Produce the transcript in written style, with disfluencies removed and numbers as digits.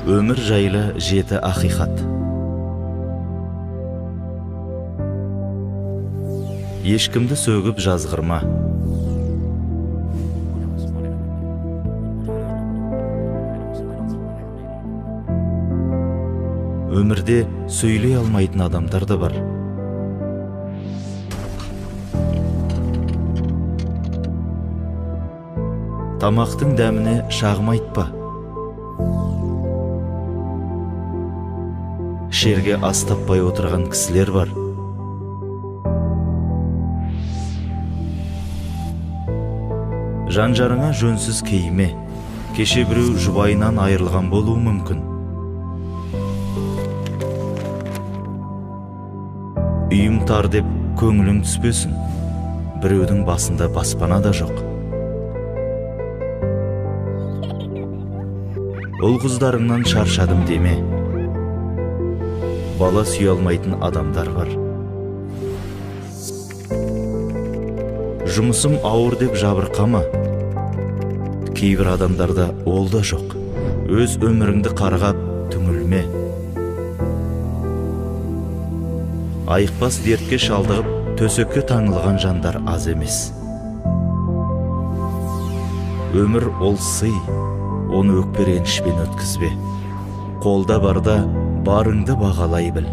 Өмір жайлы 7 ақиқат. Ешкімді сөгіп жазғырма. Өмірде сөйлей алмайтын адамдар да бар. Тамақтың дәміне шағым айтпа. Шерге ас таппай отырған кісілер бар. Жан-жарыңа жөнсіз кейме. Кеше біреу жұбайынан айырылған болуы мүмкін. Үйім тар деп көңілің түспесін. Біреудің басында баспана да жоқ. Ұл-қыздарыңнан шаршадым деме. Бала сүйе алмайтын адамдар бар. Жұмысым ауыр деп жабырқама. Кейбір адамдарда ол да жоқ. Өз өміріңді қарғап түңілме. Айықпас дертке шалдығып, төсекке таңылған жандар аз емес. Өмір ол сый, оны өкпе ренішпен өткізбе. Қолда барда барыңды бағалай біл.